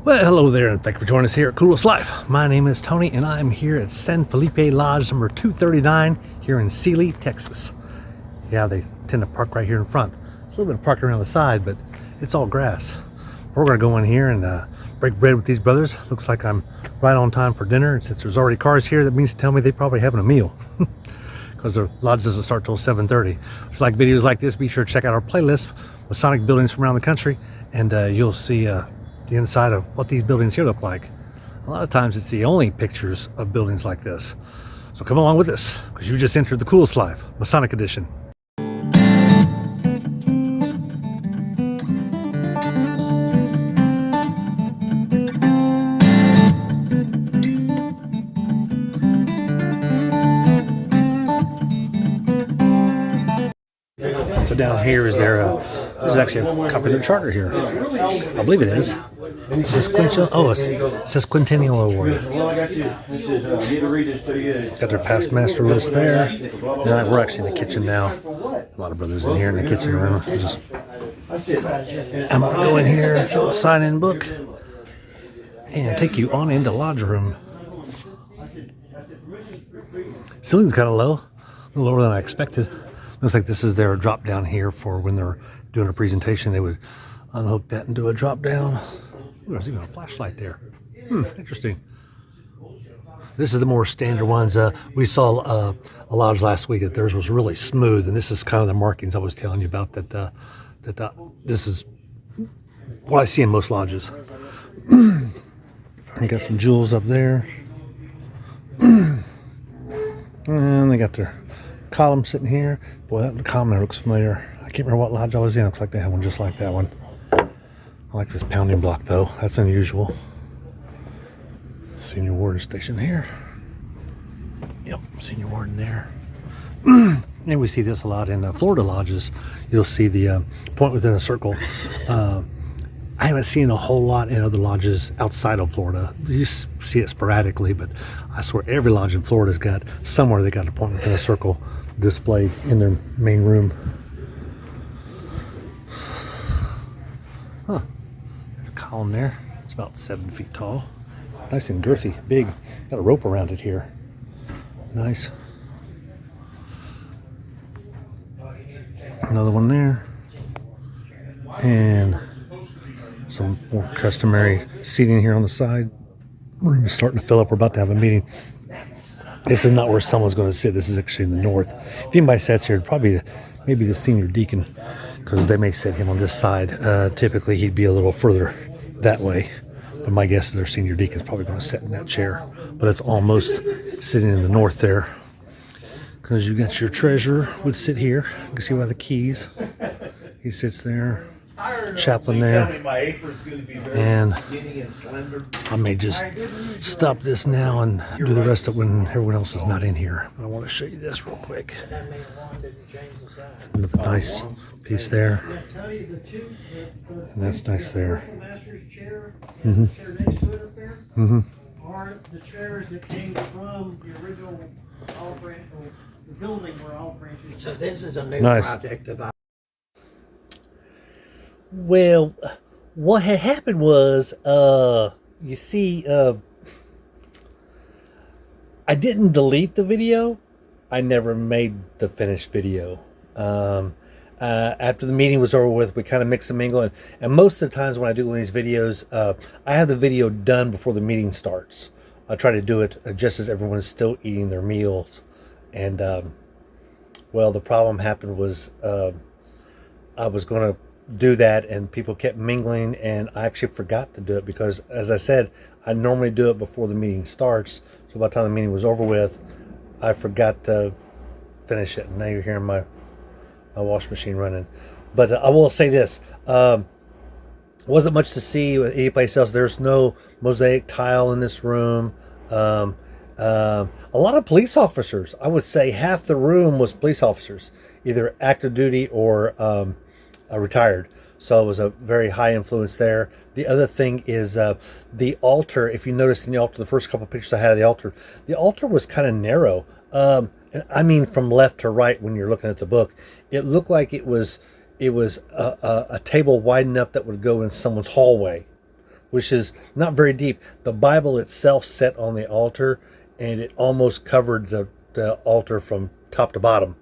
Well, hello there, and thank you for joining us here at Coolest Life. My name is Tony, and I'm here at San Felipe Lodge number 239 here in Sealy, Texas. Yeah, they tend to park right here in front. There's a little bit of parking around the side, but it's all grass. We're going to go in here and break bread with these brothers. Looks like I'm right on time for dinner. And since there's already cars here, that means to tell me they're probably having a meal. Because their lodge doesn't start till 7:30. If you like videos like this, be sure to check out our playlist, Masonic buildings from around the country, and you'll see the inside of what these buildings here look like. A lot of times it's the only pictures of buildings like this. So come along with us, because you just entered the Coolest Life, Masonic Edition. So down here is their, this is actually a copy of their charter here. I believe it is. Sesquicentennial, Sesquicentennial Award. Got their past master list there. And we're actually in the kitchen now. A lot of brothers in here in the kitchen room. I'm going to go in here, show a sign-in book, and take you on into lodge room. Ceiling's kind of low, a little lower than I expected. Looks like this is their drop down here for when they're doing a presentation. They would unhook that and do a drop down. There's even a flashlight there. Interesting. This is the more standard ones. We saw a lodge last week that theirs was really smooth, and this is kind of the markings I was telling you about. This is what I see in most lodges. You got some jewels up there, and they got their column sitting here. Boy, that column there looks familiar. I can't remember what lodge I was in. Looks like they had one just like that one. I like this pounding block though. That's unusual. Senior warden station here. Yep, senior warden there. And we see this a lot in Florida lodges. You'll see the point within a circle. I haven't seen a whole lot in other lodges outside of Florida. You see it sporadically, but I swear every lodge in Florida's got somewhere they got a point within a circle displayed in their main room. Huh. There's a column there. It's about 7 feet tall. Nice and girthy, big. Got a rope around it here. Nice. Another one there. And some more customary seating here on the side. Room is starting to fill up. We're about to have a meeting. This is not where someone's going to sit. This is actually in the north. If anybody sits here, probably maybe the senior deacon, because they may set him on this side. Typically, he'd be a little further that way. But my guess is their senior deacon is probably going to sit in that chair. But it's almost sitting in the north there. Because you got your treasurer would sit here. You can see by the keys. He sits there. Chaplain there. And I may just stop this now and do the rest of it when everyone else is not in here. But I want to show you this real quick. Another nice piece there. And that's nice there. Are the chairs that came from the original olive branch, the building where olive branches. So this is a new project of ours. Well, what had happened was, you see, I didn't delete the video. I never made the finished video. After the meeting was over with, we kind of mix and mingle. And most of the times when I do one of these videos, I have the video done before the meeting starts. I try to do it just as everyone's still eating their meals. And, well, the problem happened was I was going to do that and people kept mingling, and I actually forgot to do it because, as I said, I normally do it before the meeting starts. So by the time the meeting was over with, I forgot to finish it. And now you're hearing my wash machine running. But I will say this, wasn't much to see any place else. There's no mosaic tile in this room. A lot of police officers. I would say half the room was police officers, either active duty or retired. So it was a very high influence there. The other thing is the altar. If you noticed in the altar, the first couple of pictures I had of the altar was kind of narrow. And I mean from left to right when you're looking at the book. It looked like it was a table wide enough that would go in someone's hallway. which is not very deep. The Bible itself sat on the altar, and it almost covered the altar from top to bottom,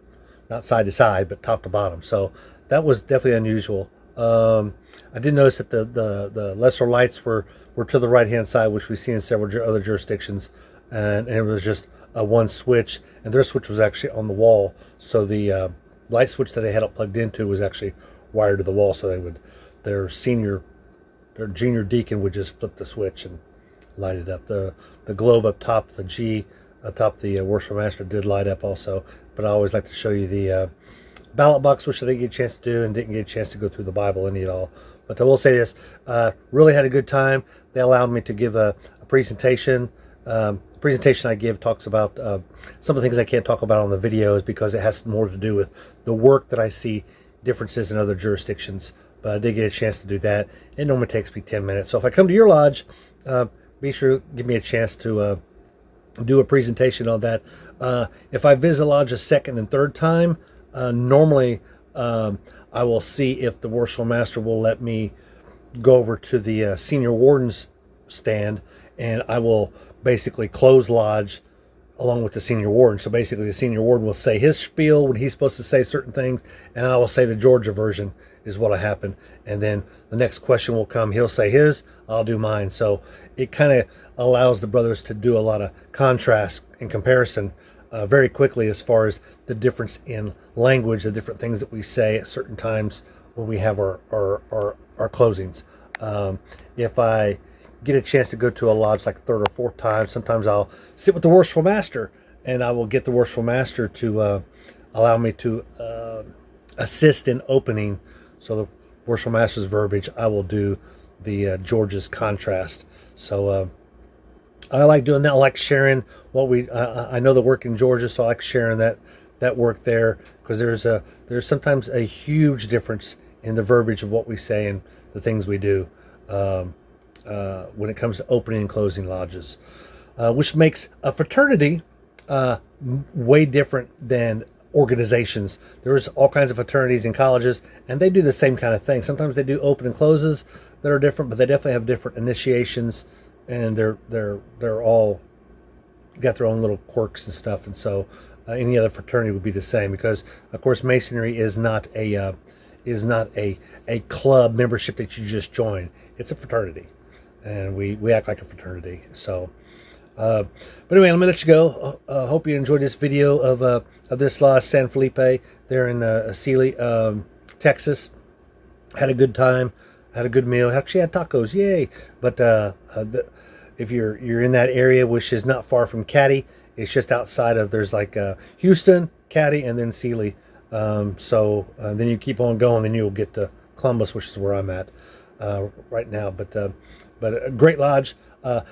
not side to side, but top to bottom. So that was definitely unusual. I did notice that the lesser lights were to the right hand side, which we see in several other jurisdictions, and it was just a one switch, and their switch was actually on the wall. So the light switch that they had it plugged into was actually wired to the wall. So their junior deacon would just flip the switch and light it up. The globe up top, the G atop the worship master did light up also. But I always like to show you the ballot box, which I didn't get a chance to do, and didn't get a chance to go through the Bible any at all. But I will say this, really had a good time. They allowed me to give a presentation. The presentation I give talks about some of the things I can't talk about on the videos because it has more to do with the work that I see differences in other jurisdictions. But I did get a chance to do that. It normally takes me 10 minutes. So if I come to your lodge, be sure to give me a chance to do a presentation on that. If I visit a lodge a second and third time, normally I will see if the worshipful master will let me go over to the senior warden's stand, and I will basically close lodge along with the senior warden. So basically the senior warden will say his spiel when he's supposed to say certain things, and I will say the Georgia version is what happened. And then the next question will come. He'll say his, I'll do mine. So it kind of allows the brothers to do a lot of contrast and comparison very quickly as far as the difference in language, the different things that we say at certain times when we have our closings. If I get a chance to go to a lodge like third or fourth time, sometimes I'll sit with the worshipful master, and I will get the worshipful master to allow me to assist in opening. So the worshipful master's verbiage, I will do the George's contrast. So I like doing that. I like sharing what I know the work in Georgia, so I like sharing that work there, because there's sometimes a huge difference in the verbiage of what we say and the things we do when it comes to opening and closing lodges, which makes a fraternity way different than organizations. There's all kinds of fraternities in colleges, and they do the same kind of thing. Sometimes they do open and closes that are different, but they definitely have different initiations, and they're all got their own little quirks and stuff. And so any other fraternity would be the same, because of course Masonry is not a club membership that you just join. It's a fraternity, and we act like a fraternity. So but anyway, I'm gonna let you go. Hope you enjoyed this video of this lodge, San Felipe, there in Sealy, Texas. Had a good time, had a good meal. Actually had tacos, yay! But if you're in that area, which is not far from Caddy, it's just outside of, there's like Houston, Caddy, and then Sealy. So then you keep on going, then you'll get to Columbus, which is where I'm at right now. But a great lodge.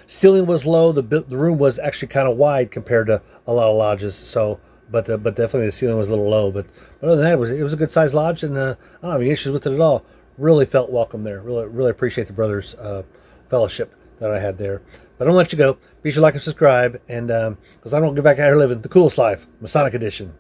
Ceiling was low. The room was actually kind of wide compared to a lot of lodges. So, but definitely the ceiling was a little low. But other than that, it was a good sized lodge, and I don't have any issues with it at all. Really felt welcome there. Really appreciate the brothers' fellowship that I had there. But I'm gonna let you go. Be sure to like and subscribe, and because I don't get back out here living the coolest life, Masonic edition.